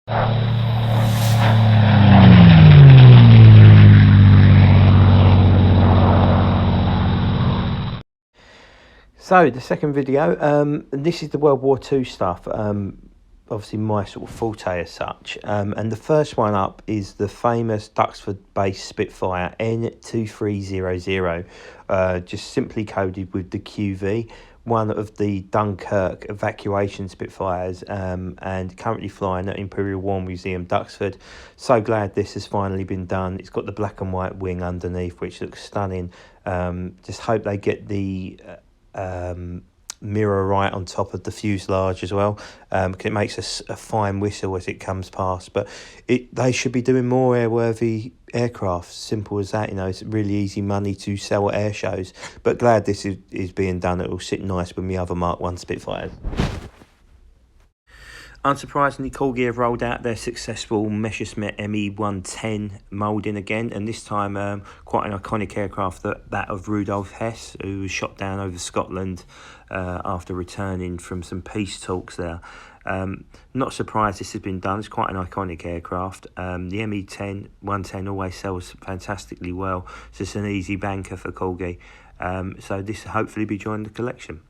So the second video, this is the World War II stuff, obviously my sort of forte as such, and the first one up is the famous Duxford-based Spitfire N2300, just simply coded with the QV, one of the Dunkirk evacuation Spitfires, and currently flying at Imperial War Museum, Duxford. So glad this has finally been done. It's got the black and white wing underneath, which looks stunning. Just hope they get the mirror right on top of the fuselage as well, because it makes a fine whistle as it comes past. But they should be doing more airworthy aircraft. Simple as that. It's really easy money to sell at air shows, but glad this is being done. It will sit nice with my other Mark 1 Spitfires. Unsurprisingly, Corgi have rolled out their successful Messerschmitt Me-110 moulding again, and this time quite an iconic aircraft, that of Rudolf Hess, who was shot down over Scotland after returning from some peace talks there. Not surprised this has been done. It's quite an iconic aircraft. The Me-110 always sells fantastically well, so it's an easy banker for Corgi. So this will hopefully be joining the collection.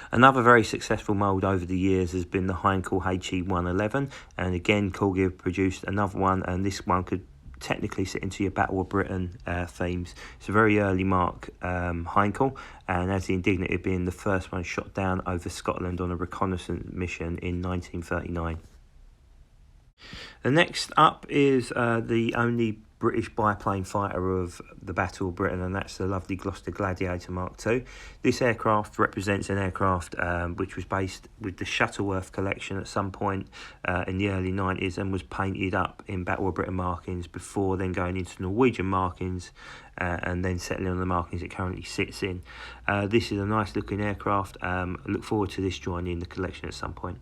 Another very successful mould over the years has been the Heinkel HE-111, and again Corgi have produced another one, and this one could technically sit into your Battle of Britain themes. It's a very early Mark Heinkel, and as the Indignity being the first one shot down over Scotland on a reconnaissance mission in 1939. The next up is the only British biplane fighter of the Battle of Britain, and that's the lovely Gloucester Gladiator Mark II. This aircraft represents an aircraft which was based with the Shuttleworth collection at some point in the early 90s, and was painted up in Battle of Britain markings before then going into Norwegian markings and then settling on the markings it currently sits in. This is a nice looking aircraft. I look forward to this joining the collection at some point.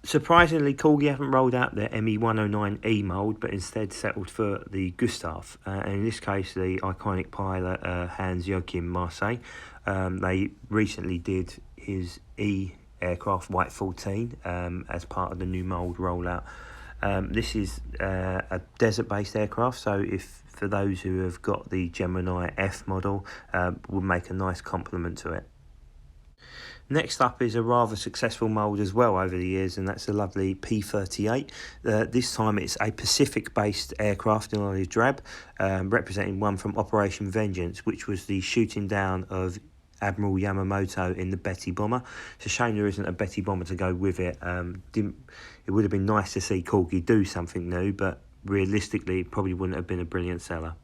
Surprisingly, Corgi haven't rolled out their Me-109E mould, but instead settled for the Gustav, and in this case the iconic pilot Hans-Joachim Marseille. They recently did his E aircraft White 14 as part of the new mould rollout. This is a desert-based aircraft, so for those who have got the Gemini F model, would make a nice complement to it. Next up is a rather successful mould as well over the years, and that's the lovely P-38. This time it's a Pacific-based aircraft in olive drab, representing one from Operation Vengeance, which was the shooting down of Admiral Yamamoto in the Betty bomber. It's a shame there isn't a Betty bomber to go with it. It would have been nice to see Corgi do something new, but realistically it probably wouldn't have been a brilliant seller.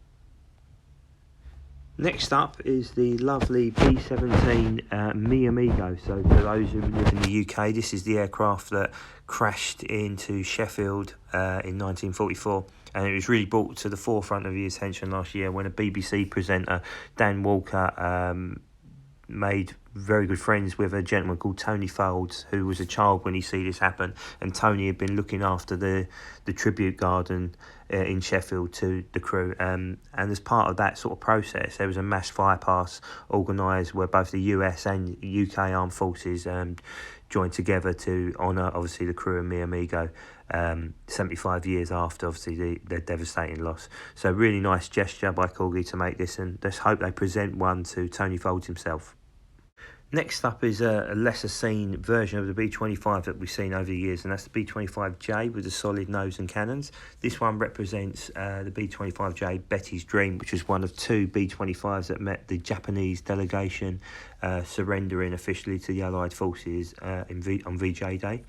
Next up is the lovely B-17 Mi Amigo. So for those who live in the UK, this is the aircraft that crashed into Sheffield in 1944, and it was really brought to the forefront of the attention last year when a BBC presenter, Dan Walker, made very good friends with a gentleman called Tony Folds, who was a child when he see this happen, and Tony had been looking after the tribute garden in Sheffield to the crew, and as part of that sort of process there was a mass firepass organised where both the US and UK armed forces joined together to honour obviously the crew of Mi Amigo 75 years after obviously their devastating loss. So really nice gesture by Corgi to make this, and let's hope they present one to Tony Folds himself. Next up is a lesser seen version of the B-25 that we've seen over the years, and that's the B-25J with the solid nose and cannons. This one represents the B-25J Betty's Dream, which was one of two B-25s that met the Japanese delegation surrendering officially to the Allied forces on VJ Day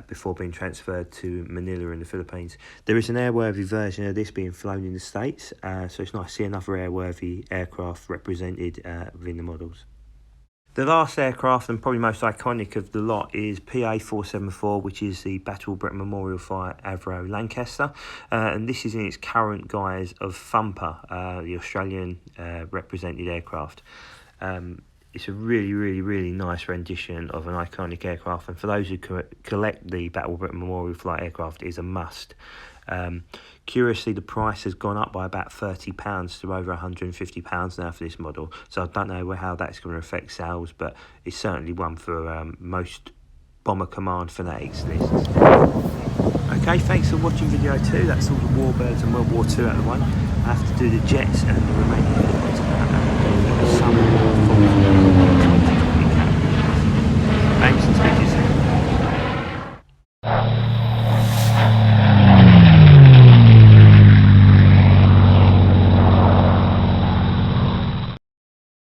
before being transferred to Manila in the Philippines. There is an airworthy version of this being flown in the States, so it's nice to see another airworthy aircraft represented within the models. The last aircraft and probably most iconic of the lot is PA-474, which is the Battle of Britain Memorial Flight Avro Lancaster, and this is in its current guise of Thumper, the Australian represented aircraft. It's a really nice rendition of an iconic aircraft, and for those who collect the Battle of Britain Memorial Flight aircraft, it is a must. Curiously, the price has gone up by about £30 to over £150 now for this model, so I don't know how that's going to affect sales, but it's certainly one for most Bomber Command Fanatics lists. Okay, thanks for watching video 2. That's all the warbirds and World War II out of the one. I have to do the jets and the remaining